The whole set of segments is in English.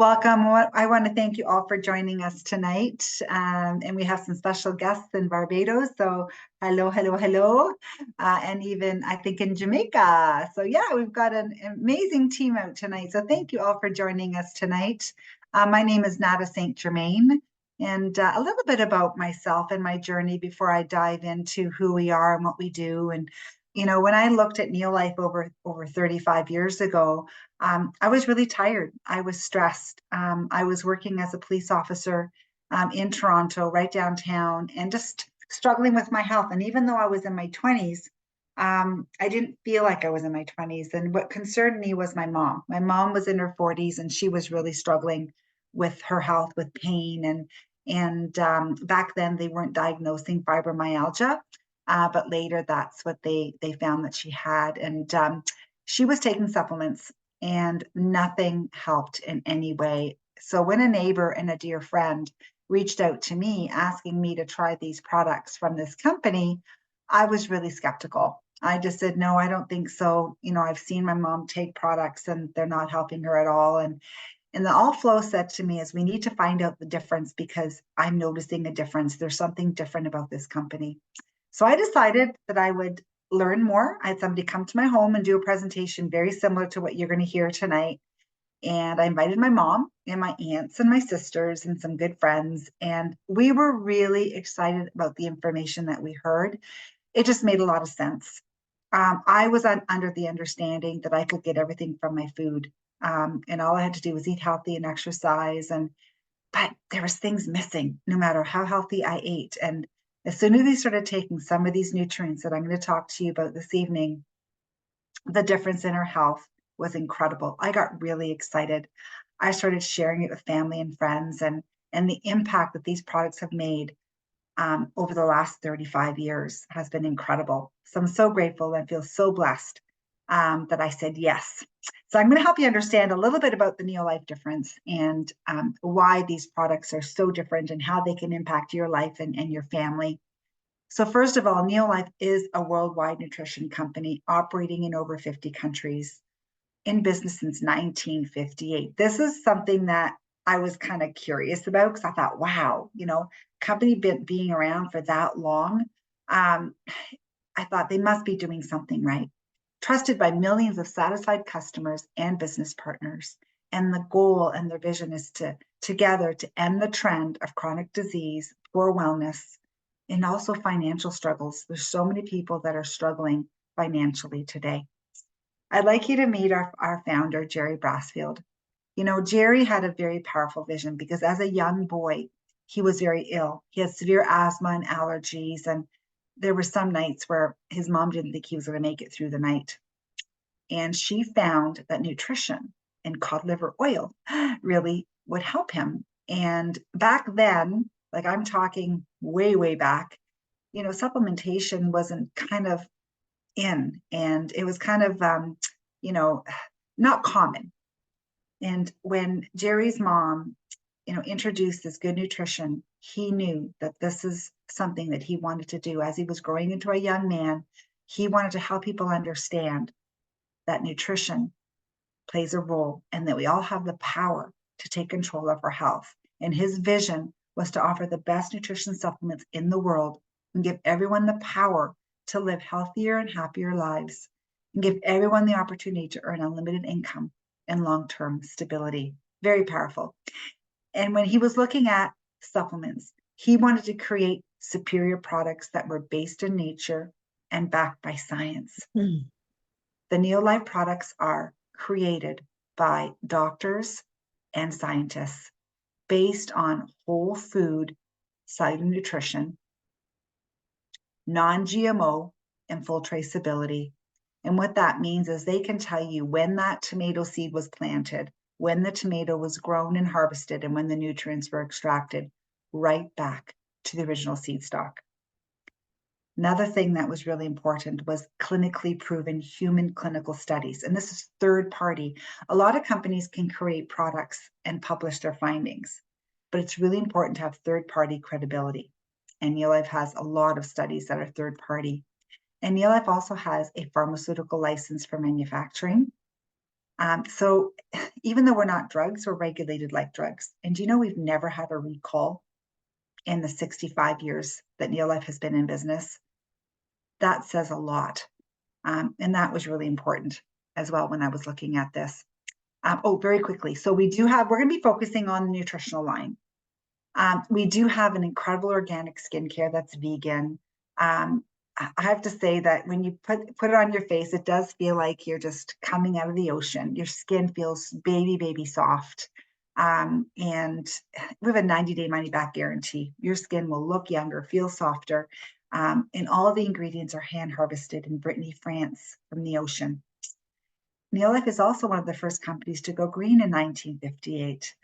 Welcome. I want to thank you all for joining us tonight. And we have some special guests in Barbados. So hello, hello, hello. And even I think in Jamaica. So yeah, we've got an amazing team out tonight. So thank you all for joining us tonight. My name is Nada St. Germain. And a little bit about myself and my journey before I dive into who we are and what we do. And when I looked at Neolife over 35 years ago, I was really tired. I was stressed. I was working as a police officer in Toronto, right downtown, and just struggling with my health. And even though I was in my 20s, I didn't feel like I was in my 20s. And what concerned me was my mom. My mom was in her 40s, and she was really struggling with her health, with pain, and back then they weren't diagnosing fibromyalgia. But later, that's what they found that she had, and she was taking supplements, and nothing helped in any way. So when a neighbor and a dear friend reached out to me asking me to try these products from this company, I was really skeptical. I just said, no, I don't think so. I've seen my mom take products and they're not helping her at all. And the All Flow said to me is we need to find out the difference because I'm noticing a difference. There's something different about this company. So I decided that I would learn more. I had somebody come to my home and do a presentation very similar to what you're going to hear tonight. And I invited my mom and my aunts and my sisters and some good friends. And we were really excited about the information that we heard. It just made a lot of sense. I was under the understanding that I could get everything from my food. And all I had to do was eat healthy and exercise. But there was things missing no matter how healthy I ate. And as soon as we started taking some of these nutrients that I'm going to talk to you about this evening, the difference in her health was incredible. I got really excited. I started sharing it with family and friends, and the impact that these products have made over the last 35 years has been incredible. So I'm so grateful and feel so blessed that I said yes. So I'm going to help you understand a little bit about the Neolife difference and why these products are so different and how they can impact your life and your family. So first of all, Neolife is a worldwide nutrition company operating in over 50 countries, in business since 1958. This is something that I was kind of curious about because I thought, wow, company being around for that long, I thought they must be doing something right. Trusted by millions of satisfied customers and business partners. And the goal and their vision is together to end the trend of chronic disease, poor wellness, and also financial struggles. There's so many people that are struggling financially today. I'd like you to meet our founder, Jerry Brasfield. Jerry had a very powerful vision because as a young boy, he was very ill. He had severe asthma and allergies, and there were some nights where his mom didn't think he was going to make it through the night. And she found that nutrition and cod liver oil really would help him. And back then, like I'm talking way, way back, supplementation wasn't kind of in, and it was kind of, not common. And when Jerry's mom, introduced this good nutrition, he knew that this is something that he wanted to do. As he was growing into a young man, he wanted to help people understand that nutrition plays a role and that we all have the power to take control of our health. And his vision was to offer the best nutrition supplements in the world and give everyone the power to live healthier and happier lives and give everyone the opportunity to earn unlimited income and long-term stability. Very powerful. And when he was looking at supplements, he wanted to create superior products that were based in nature and backed by science. The Neolife products are created by doctors and scientists based on whole food, cellular nutrition, non-GMO, and full traceability. And what that means is they can tell you when that tomato seed was planted, when the tomato was grown and harvested, and when the nutrients were extracted, right back to the original seed stock. Another thing that was really important was clinically proven human clinical studies. And this is third party. A lot of companies can create products and publish their findings, but it's really important to have third party credibility. And Neolife has a lot of studies that are third party. And Neolife also has a pharmaceutical license for manufacturing. So even though we're not drugs, we're regulated like drugs. And do you know we've never had a recall in the 65 years that Neolife has been in business? That says a lot. And that was really important as well when I was looking at this. Oh, very quickly. So we're going to be focusing on the nutritional line. We do have an incredible organic skincare that's vegan. I have to say that when you put it on your face, it does feel like you're just coming out of the ocean. Your skin feels baby soft. And we have a 90-day money back guarantee. Your skin will look younger, feel softer. And all the ingredients are hand harvested in Brittany, France from the ocean. Neolife is also one of the first companies to go green in 1958.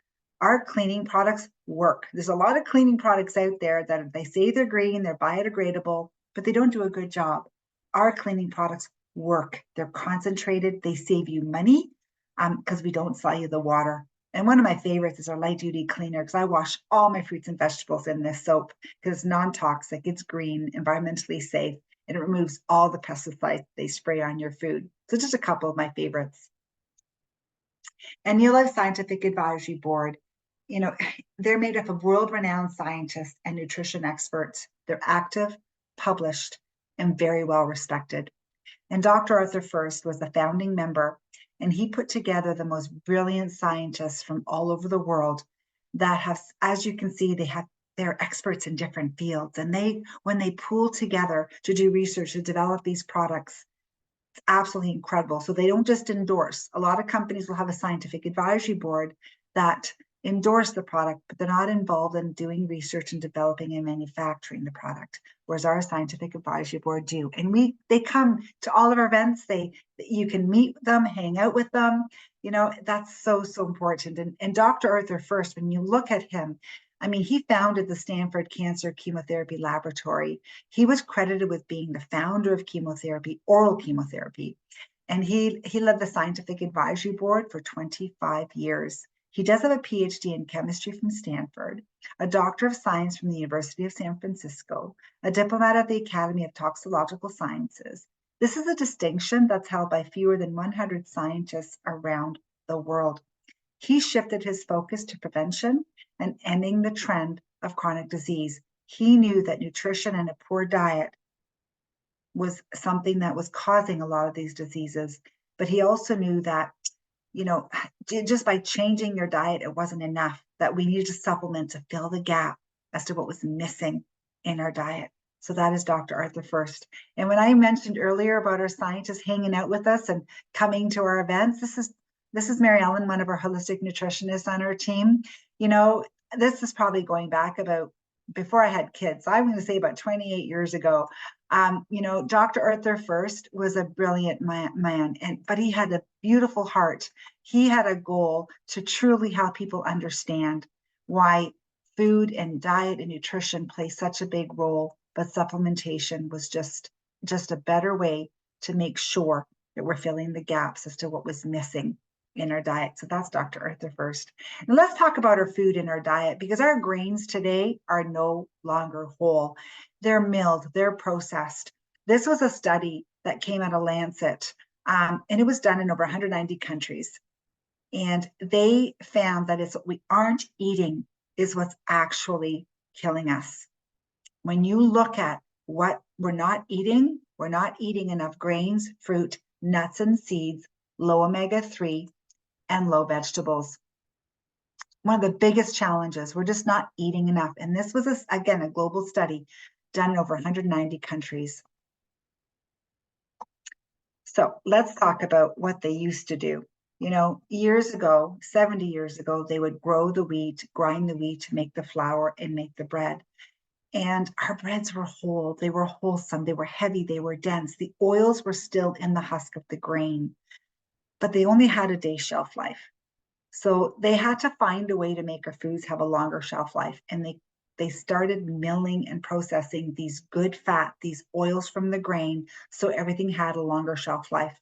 Our cleaning products work. There's a lot of cleaning products out there that they say they're green, they're biodegradable, but they don't do a good job. Our cleaning products work. They're concentrated. They save you money because we don't sell you the water. And one of my favorites is our light duty cleaner because I wash all my fruits and vegetables in this soap because it's non-toxic, it's green, environmentally safe, and it removes all the pesticides they spray on your food. So just a couple of my favorites. And Neolife Scientific Advisory Board, you know, they're made up of world-renowned scientists and nutrition experts. They're active, published, and very well respected. And Dr. Arthur First was the founding member, and he put together the most brilliant scientists from all over the world that have, as you can see, they're experts in different fields. And when they pool together to do research to develop these products, it's absolutely incredible. So they don't just endorse. A lot of companies will have a scientific advisory board that endorse the product, but they're not involved in doing research and developing and manufacturing the product, whereas our scientific advisory board do. And they come to all of our events. You can meet them, hang out with them. You know, that's so important. And Dr. Arthur First, when you look at him, I mean, he founded the Stanford Cancer Chemotherapy Laboratory. He was credited with being the founder of chemotherapy, oral chemotherapy. And he led the scientific advisory board for 25 years. He does have a PhD in chemistry from Stanford, a doctor of science from the University of San Francisco, a diplomat of the Academy of Toxicological Sciences. This is a distinction that's held by fewer than 100 scientists around the world. He shifted his focus to prevention and ending the trend of chronic disease. He knew that nutrition and a poor diet was something that was causing a lot of these diseases, but he also knew that, you know, just by changing your diet, it wasn't enough, that we needed to supplement to fill the gap as to what was missing in our diet. So that is Dr. Arthur First. And when I mentioned earlier about our scientists hanging out with us and coming to our events, this is Mary Ellen, one of our holistic nutritionists on our team. You know, this is probably going back about before I had kids. I'm going to say about 28 years ago. You know, Dr. Arthur First was a brilliant man, but he had a beautiful heart. He had a goal to truly help people understand why food and diet and nutrition play such a big role, but supplementation was just a better way to make sure that we're filling the gaps as to what was missing in our diet. So that's Dr. Arthur First. And let's talk about our food in our diet, because our grains today are no longer whole. They're milled, they're processed. This was a study that came out of Lancet, and it was done in over 190 countries. And they found that it's what we aren't eating is what's actually killing us. When you look at what we're not eating enough grains, fruit, nuts, and seeds, low omega-3, and low vegetables. One of the biggest challenges, we're just not eating enough. And this was, again, a global study done in over 190 countries. So let's talk about what they used to do. You know, years ago, 70 years ago, they would grow the wheat, grind the wheat to make the flour and make the bread. And our breads were whole, they were wholesome, they were heavy, they were dense. The oils were still in the husk of the grain, but they only had a day shelf life. So they had to find a way to make our foods have a longer shelf life. And they started milling and processing these good fat, these oils from the grain, so everything had a longer shelf life.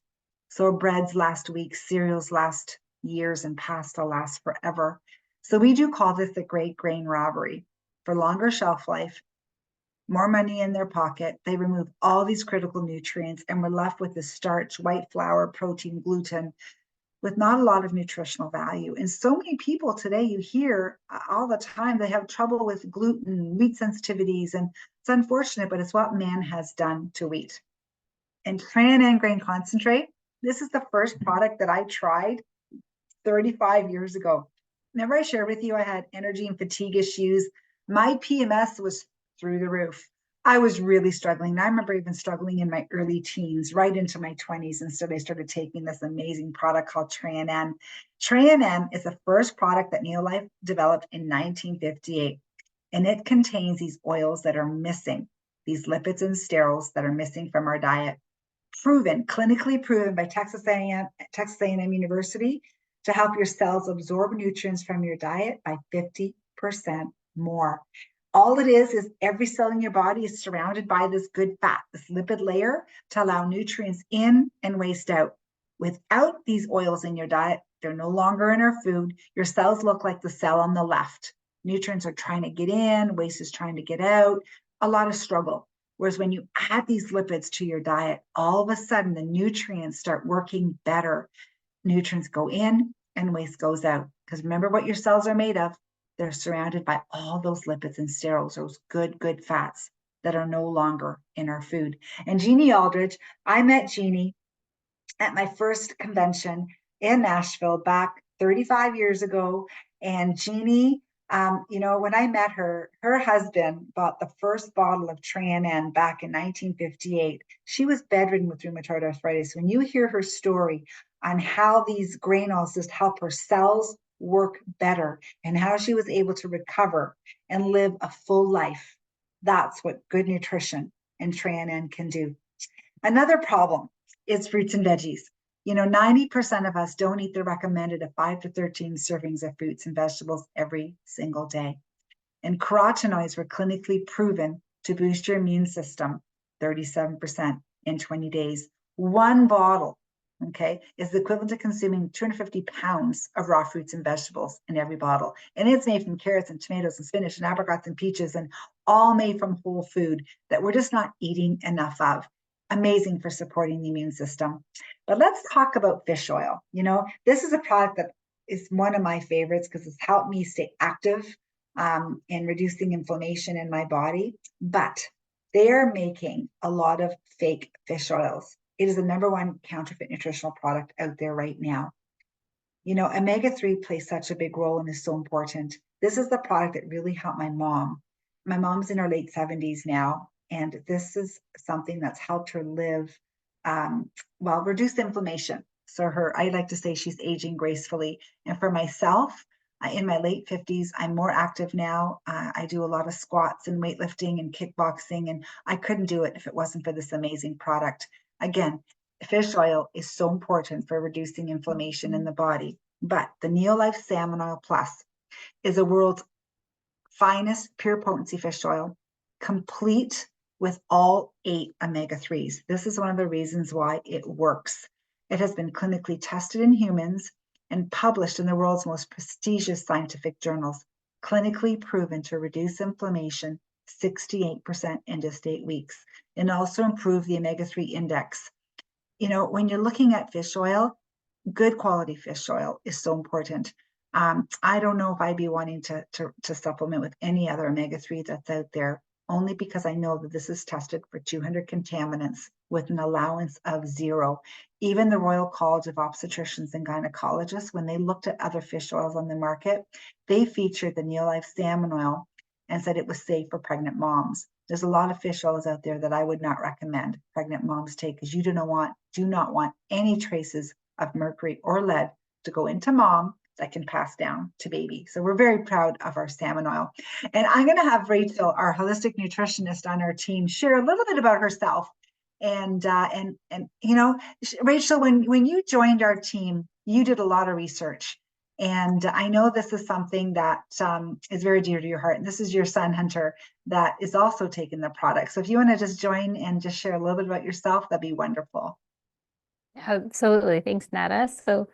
So breads last weeks, cereals last years, and pasta lasts forever. So we do call this the great grain robbery. For longer shelf life, more money in their pocket, they remove all these critical nutrients, and we're left with the starch, white flour, protein, gluten, with not a lot of nutritional value. And so many people today, you hear all the time, they have trouble with gluten, wheat sensitivities, and it's unfortunate, but it's what man has done to wheat. And Tran grain concentrate, this is the first product that I tried 35 years ago. Remember I shared with you I had energy and fatigue issues. My PMS was through the roof. I was really struggling. I remember even struggling in my early teens, right into my 20s. And so I started taking this amazing product called Tran. Tran is the first product that Neolife developed in 1958. And it contains these oils that are missing, these lipids and sterols that are missing from our diet. Proven, clinically proven by Texas A&M University to help your cells absorb nutrients from your diet by 50% more. All it is every cell in your body is surrounded by this good fat, this lipid layer to allow nutrients in and waste out. Without these oils in your diet, they're no longer in our food. Your cells look like the cell on the left. Nutrients are trying to get in, waste is trying to get out, a lot of struggle. Whereas when you add these lipids to your diet, all of a sudden the nutrients start working better. Nutrients go in and waste goes out. Because remember what your cells are made of. They're surrounded by all those lipids and sterols, those good fats that are no longer in our food. And Jeannie Aldridge, I met Jeannie at my first convention in Nashville back 35 years ago. And Jeannie, when I met her, her husband bought the first bottle of Tran back in 1958. She was bedridden with rheumatoid arthritis. When you hear her story on how these grain oils just help her cells work better and how she was able to recover and live a full life, that's what good nutrition and Tran can do. Another problem is fruits and veggies. 90% of us don't eat the recommended of 5 to 13 servings of fruits and vegetables every single day. And carotenoids were clinically proven to boost your immune system 37% in 20 days. One bottle, okay, is the equivalent to consuming 250 pounds of raw fruits and vegetables in every bottle. And it's made from carrots and tomatoes and spinach and apricots and peaches, and all made from whole food that we're just not eating enough of. Amazing for supporting the immune system. But let's talk about fish oil. This is a product that is one of my favorites because it's helped me stay active in reducing inflammation in my body. But they are making a lot of fake fish oils. It is the #1 counterfeit nutritional product out there right now. Omega-3 plays such a big role and is so important. This is the product that really helped my mom. My mom's in her late 70s now, and this is something that's helped her live, reduce inflammation. So I like to say she's aging gracefully. And for myself, in my late 50s, I'm more active now. I do a lot of squats and weightlifting and kickboxing, and I couldn't do it if it wasn't for this amazing product. Again, fish oil is so important for reducing inflammation in the body. But the Neolife Salmon Oil Plus is the world's finest pure potency fish oil, complete with all 8 omega-3s. This is one of the reasons why it works. It has been clinically tested in humans and published in the world's most prestigious scientific journals, clinically proven to reduce inflammation 68% in just 8 weeks, and also improve the omega-3 index. When you're looking at fish oil, good quality fish oil is so important. I don't know if I'd be wanting to supplement with any other omega-3 that's out there, only because I know that this is tested for 200 contaminants with an allowance of 0. Even the Royal College of Obstetricians and Gynecologists, when they looked at other fish oils on the market, they featured the Neolife salmon oil and said it was safe for pregnant moms. There's a lot of fish oils out there that I would not recommend pregnant moms take because you do not want any traces of mercury or lead to go into mom that can pass down to baby. So we're very proud of our salmon oil. And I'm going to have Rachel, our holistic nutritionist on our team, share a little bit about herself. And Rachel, when you joined our team, you did a lot of research. And I know this is something that is very dear to your heart. And this is your son, Hunter, that is also taking the product. So if you want to just join and just share a little bit about yourself, that'd be wonderful. Absolutely. Thanks, Nada. So,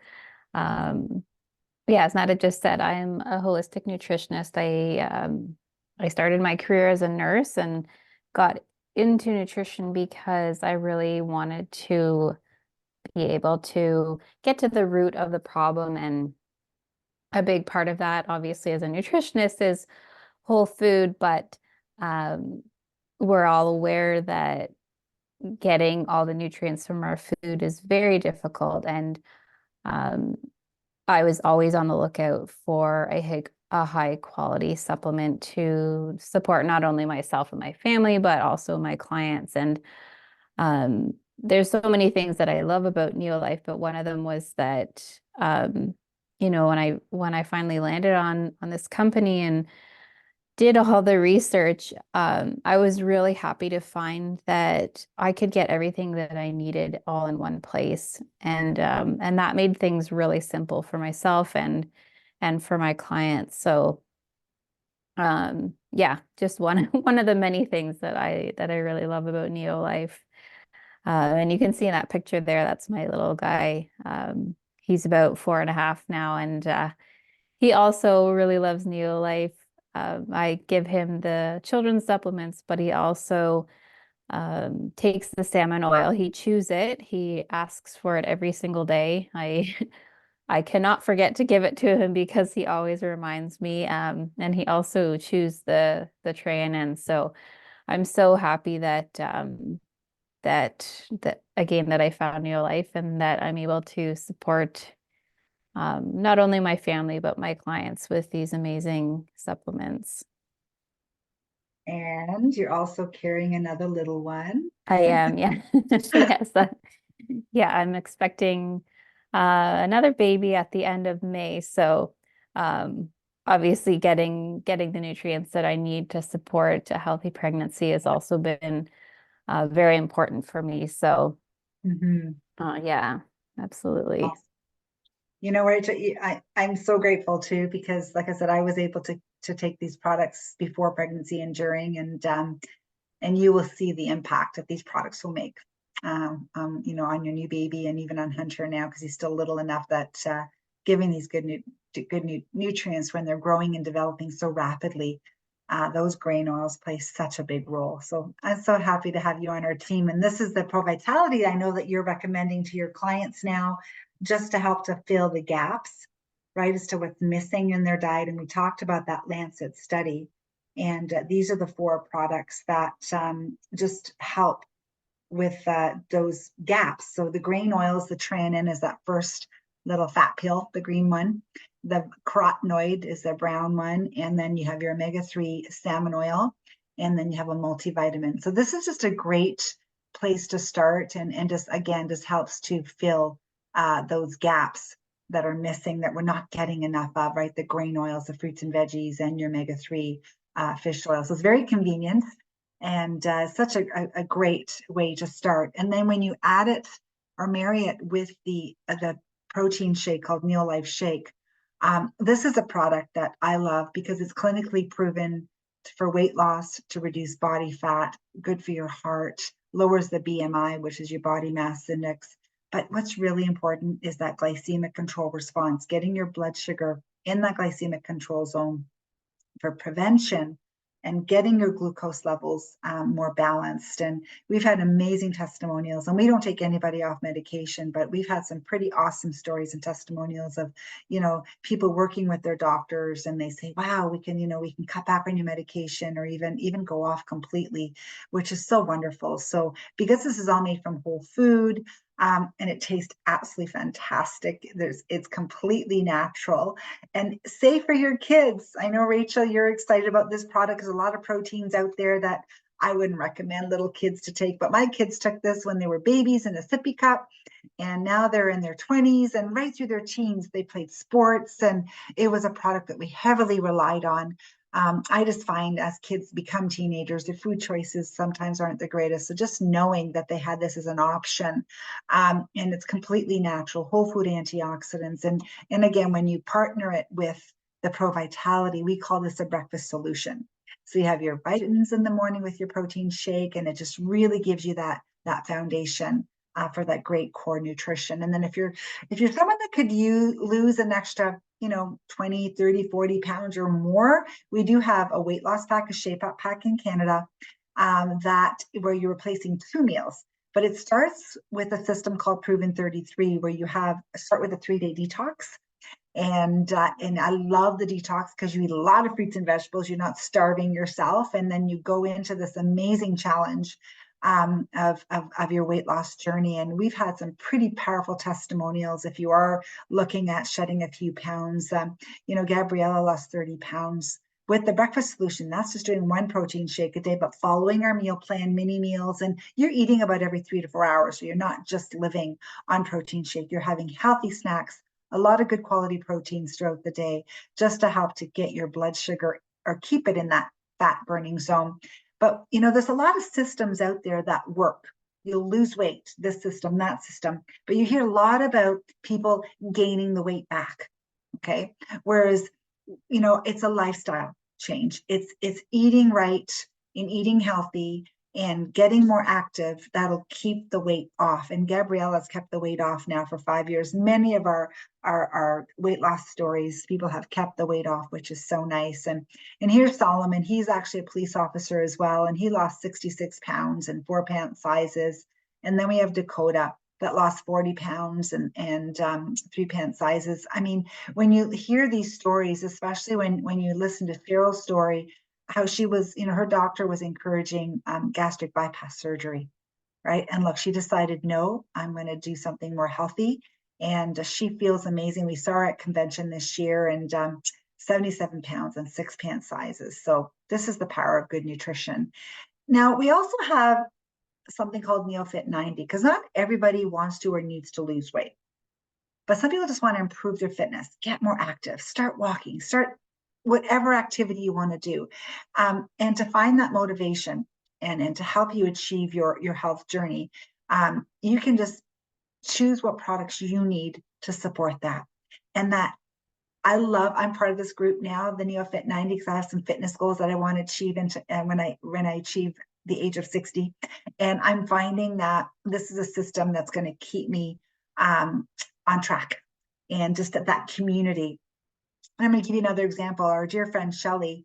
as Nada just said, I'm a holistic nutritionist. I started my career as a nurse and got into nutrition because I really wanted to be able to get to the root of the problem. And a big part of that, obviously, as a nutritionist, is whole food, but we're all aware that getting all the nutrients from our food is very difficult. And I was always on the lookout for a high quality supplement to support not only myself and my family, but also my clients. And there's so many things that I love about Neolife, but one of them was that, when I finally landed on this company and did all the research, I was really happy to find that I could get everything that I needed all in one place. And that made things really simple for myself and for my clients. So yeah, just one of the many things that I really love about Neolife. And you can see in that picture there, that's my little guy. He's about 4.5 now, and he also really loves Neolife. I give him the children's supplements, but he also takes the salmon oil. He chews it. He asks for it every single day. I cannot forget to give it to him because he always reminds me. And he also chews the Tran. So I'm so happy that again that I found Neolife and that I'm able to support not only my family, but my clients with these amazing supplements. And you're also carrying another little one. I am, yeah. Yes. Yeah, I'm expecting another baby at the end of May. So obviously getting the nutrients that I need to support a healthy pregnancy has also been very important for me. So yeah, absolutely. Awesome. You know, Rachel, I'm so grateful too, because like I said, I was able to take these products before pregnancy and during, and you will see the impact that these products will make, on your new baby and even on Hunter now, because he's still little enough that giving these good nutrients when they're growing and developing so rapidly, those grain oils play such a big role. So I'm so happy to have you on our team. And this is the Pro Vitality I know that you're recommending to your clients now, just to help to fill the gaps, right, as to what's missing in their diet. And we talked about that Lancet study. And these are the 4 products that just help with those gaps. So the grain oils, the Trannin is that first little fat pill, the green one. The carotenoid is the brown one. And then you have your omega-3 salmon oil. And then you have a multivitamin. So this is just a great place to start. And just, again, just helps to fill those gaps that are missing, that we're not getting enough of, right? The grain oils, the fruits and veggies, and your omega-3 fish oil. So it's very convenient and such a great way to start. And then when you add it or marry it with the protein shake called Neolife Shake, this is a product that I love because it's clinically proven for weight loss, to reduce body fat, good for your heart, lowers the BMI, which is your body mass index. But what's really important is that glycemic control response, getting your blood sugar in that glycemic control zone for prevention and getting your glucose levels more balanced. And we've had amazing testimonials, and we don't take anybody off medication, but we've had some pretty awesome stories and testimonials of, people working with their doctors, and they say, wow, we can cut back on your medication, or even go off completely, which is so wonderful. So because this is all made from whole food, and it tastes absolutely fantastic. It's completely natural and safe for your kids. I know, Rachel, you're excited about this product. There's a lot of proteins out there that I wouldn't recommend little kids to take, but my kids took this when they were babies in a sippy cup, and now they're in their 20s and right through their teens. They played sports, and it was a product that we heavily relied on. I just find as kids become teenagers, their food choices sometimes aren't the greatest. So just knowing that they had this as an option, and it's completely natural, whole food antioxidants. And again, when you partner it with the Pro Vitality, we call this a breakfast solution. So you have your vitamins in the morning with your protein shake, and it just really gives you that foundation for that great core nutrition. And then if you're someone that could lose an extra 20, 30, 40 pounds or more, we do have a weight loss pack, a Shape Up pack in Canada, that where you're replacing 2 meals. but it starts with a system called Proven 33, where you start with a 3-day detox. And I love the detox because you eat a lot of fruits and vegetables. You're not starving yourself, and then you go into this amazing challenge of your weight loss journey. And we've had some pretty powerful testimonials. If you are looking at shedding a few pounds, Gabriella lost 30 pounds with the breakfast solution. That's just doing 1 protein shake a day, but following our meal plan, mini meals, and you're eating about every 3 to 4 hours. So you're not just living on protein shake. You're having healthy snacks, a lot of good quality proteins throughout the day, just to help to get your blood sugar or keep it in that fat burning zone. But, there's a lot of systems out there that work. You'll lose weight, this system, that system, but you hear a lot about people gaining the weight back. Okay. Whereas, it's a lifestyle change. It's eating right and eating healthy and getting more active that'll keep the weight off. And Gabriella's kept the weight off now for 5 years. Many of our weight loss stories, people have kept the weight off, which is so nice. And here's Solomon. He's actually a police officer as well, and he lost 66 pounds in 4 pant sizes. And then we have Dakota that lost 40 pounds and 3 pant sizes. I mean, when you hear these stories, especially when you listen to Cheryl's story, how she was, her doctor was encouraging gastric bypass surgery, right? And look, she decided, no, I'm going to do something more healthy. And she feels amazing. We saw her at convention this year, and 77 pounds and 6 pant sizes. So this is the power of good nutrition. Now, we also have something called NeoFit 90, because not everybody wants to or needs to lose weight. But some people just want to improve their fitness, get more active, start walking, start whatever activity you want to do. And to find that motivation and to help you achieve your health journey, you can just choose what products you need to support that. And that I'm part of this group now, the NeoFit 90, because I have some fitness goals that I want to achieve when I achieve the age of 60. And I'm finding that this is a system that's going to keep me on track, and just that community. And I'm going to give you another example. Our dear friend Shelly,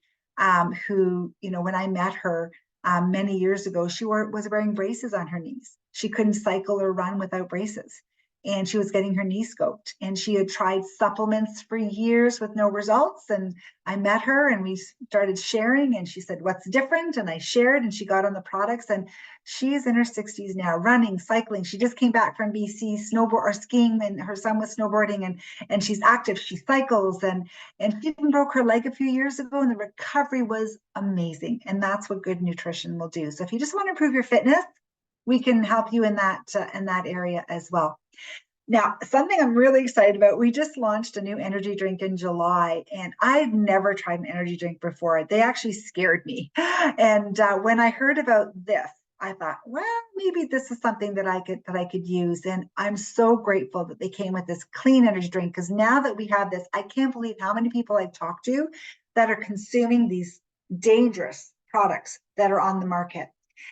who, when I met her many years ago, she was wearing braces on her knees. She couldn't cycle or run without braces. And she was getting her knee scoped, and she had tried supplements for years with no results. And I met her and we started sharing, and she said, what's different? And I shared, and she got on the products, and she's in her 60s now, running, cycling. She just came back from BC skiing, and her son was snowboarding, and she's active. She cycles, and she even broke her leg a few years ago, and the recovery was amazing. And that's what good nutrition will do. So if you just want to improve your fitness, we can help you in that area as well. Now, something I'm really excited about, we just launched a new energy drink in July, and I'd never tried an energy drink before. They actually scared me. And when I heard about this, I thought, well, maybe this is something that I could use. And I'm so grateful that they came with this clean energy drink, because now that we have this, I can't believe how many people I've talked to that are consuming these dangerous products that are on the market.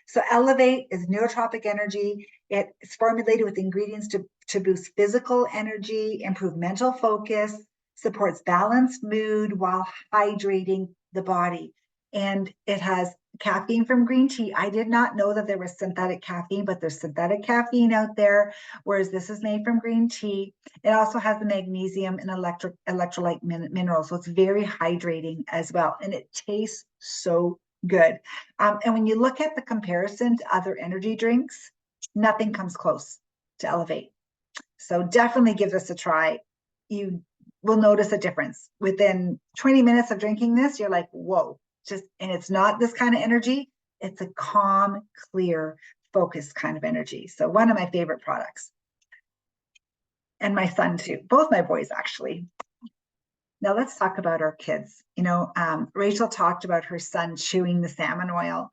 So Elevate is nootropic energy. It's formulated with ingredients to boost physical energy, improve mental focus, supports balanced mood while hydrating the body. And it has caffeine from green tea. I did not know that there was synthetic caffeine, but there's synthetic caffeine out there, whereas this is made from green tea. It also has the magnesium and electrolyte minerals, so it's very hydrating as well. And it tastes so good. And when you look at the comparison to other energy drinks, nothing comes close to Elevate. So definitely give this a try. You will notice a difference. Within 20 minutes of drinking this, you're like, whoa, and it's not this kind of energy. It's a calm, clear, focused kind of energy. So one of my favorite products. And my son too, both my boys actually. Now let's talk about our kids. Rachel talked about her son chewing the salmon oil.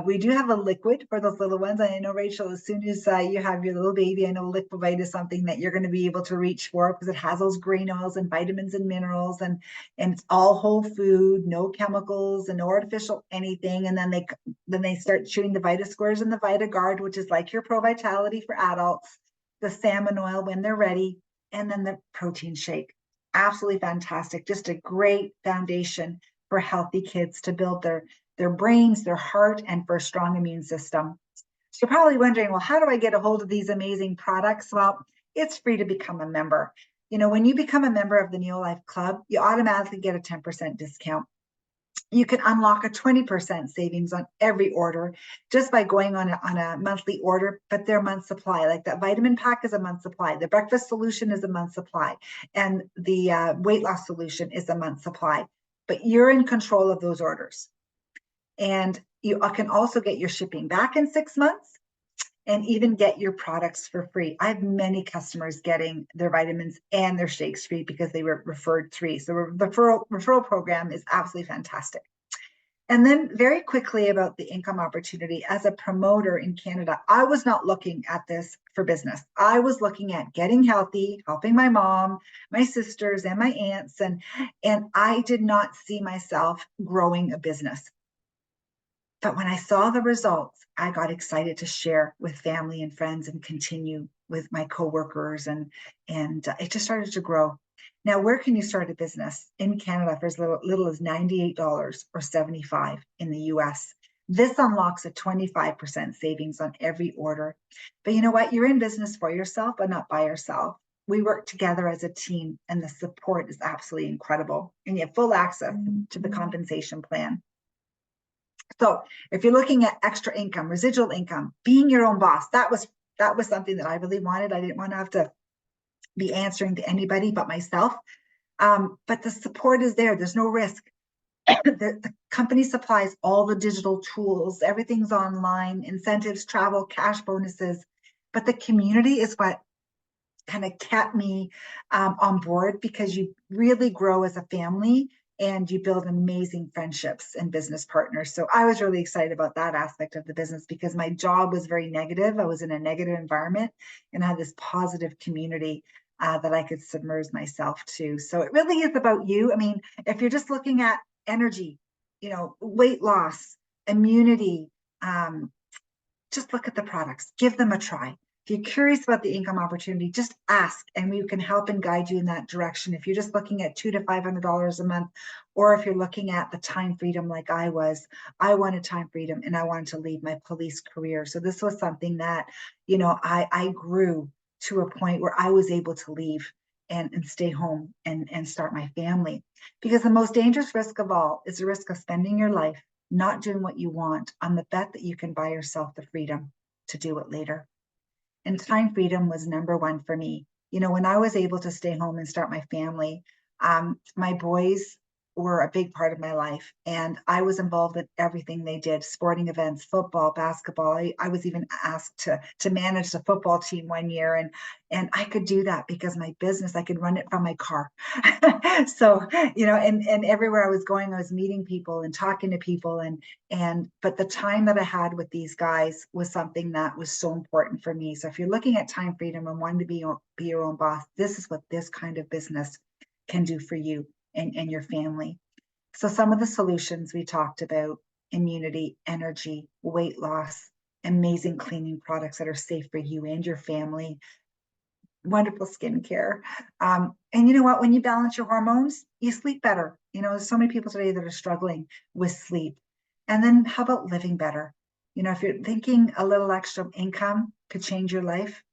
We do have a liquid for those little ones. I know, Rachel, as soon as you have your little baby, I know Liquivite is something that you're going to be able to reach for, because it has those green oils and vitamins and minerals, and it's all whole food, no chemicals and no artificial anything. And then they start chewing the VitaSquares and the VitaGuard, which is like your Pro Vitality for adults, the salmon oil when they're ready, and then the protein shake. Absolutely fantastic. Just a great foundation for healthy kids to build their brains, their heart, and for a strong immune system. So you're probably wondering, well, how do I get a hold of these amazing products? Well, it's free to become a member. When you become a member of the Neolife Club, you automatically get a 10% discount. You can unlock a 20% savings on every order just by going on a monthly order, but they're month supply. Like that vitamin pack is a month supply. The breakfast solution is a month supply. And the weight loss solution is a month supply. But you're in control of those orders. And you can also get your shipping back in 6 months and even get your products for free. I have many customers getting their vitamins and their shakes free because they were referred free. So the referral program is absolutely fantastic. And then very quickly about the income opportunity, as a promoter in Canada, I was not looking at this for business. I was looking at getting healthy, helping my mom, my sisters, and my aunts. And I did not see myself growing a business. But when I saw the results, I got excited to share with family and friends and continue with my coworkers, and it just started to grow. Now, where can you start a business in Canada for as little as $98 or $75 in the US? This unlocks a 25% savings on every order. But you know what? You're in business for yourself, but not by yourself. We work together as a team, and the support is absolutely incredible. And you have full access to the compensation plan. So if you're looking at extra income, residual income, being your own boss, that was something that I really wanted. I didn't want to have to be answering to anybody but myself. But the support is there. There's no risk. The company supplies all the digital tools. Everything's online, incentives, travel, cash bonuses. But the community is what kind of kept me on board, because you really grow as a family and you build amazing friendships and business partners. So I was really excited about that aspect of the business, because my job was very negative. I was in a negative environment, and I had this positive community that I could submerge myself to. So it really is about you. I mean, if you're just looking at energy, weight loss, immunity, just look at the products, give them a try. If you're curious about the income opportunity, just ask, and we can help and guide you in that direction. If you're just looking at $200 to $500 a month, or if you're looking at the time freedom like I wanted time freedom, and I wanted to leave my police career. So this was something that, I grew to a point where I was able to leave and stay home and start my family. Because the most dangerous risk of all is the risk of spending your life not doing what you want, on the bet that you can buy yourself the freedom to do it later. And time freedom was number one for me. When I was able to stay home and start my family, my boys were a big part of my life, and I was involved in everything they did: sporting events, football, basketball. I was even asked to manage the football team one year, and I could do that because my business, I could run it from my car. So, and everywhere I was going, I was meeting people and talking to people, but the time that I had with these guys was something that was so important for me. So if you're looking at time freedom and wanting to be your own boss, this is what this kind of business can do for you and your family. So some of the solutions we talked about: immunity, energy, weight loss, amazing cleaning products that are safe for you and your family, wonderful skincare. And you know what? When you balance your hormones, you sleep better. There's so many people today that are struggling with sleep. And then how about living better? If you're thinking a little extra income could change your life,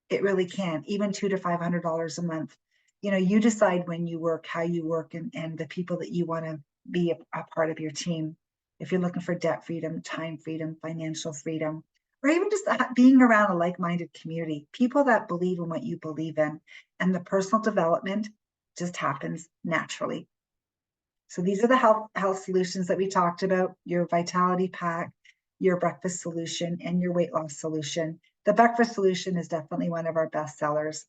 it really can, even $200 to $500 a month. You decide when you work, how you work, and the people that you want to be a part of your team. If you're looking for debt freedom, time freedom, financial freedom, or even just being around a like-minded community, people that believe in what you believe in, and the personal development just happens naturally. So these are the health solutions that we talked about: your vitality pack, your breakfast solution, and your weight loss solution. The breakfast solution is definitely one of our best sellers.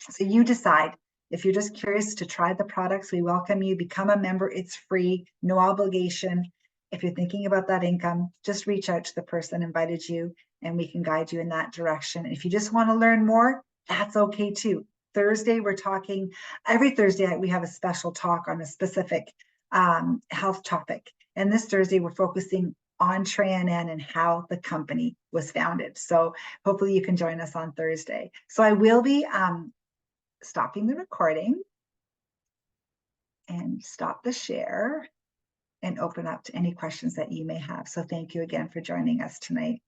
So you decide. If you're just curious to try the products, we welcome you. Become a member. It's free, no obligation. If you're thinking about that income, just reach out to the person that invited you, and we can guide you in that direction. If you just want to learn more, that's okay too. Thursday, we're talking, every Thursday we have a special talk on a specific health topic. And this Thursday, we're focusing on Tran-N and how the company was founded. So hopefully you can join us on Thursday. So I will be stopping the recording and stop the share and open up to any questions that you may have. So thank you again for joining us tonight.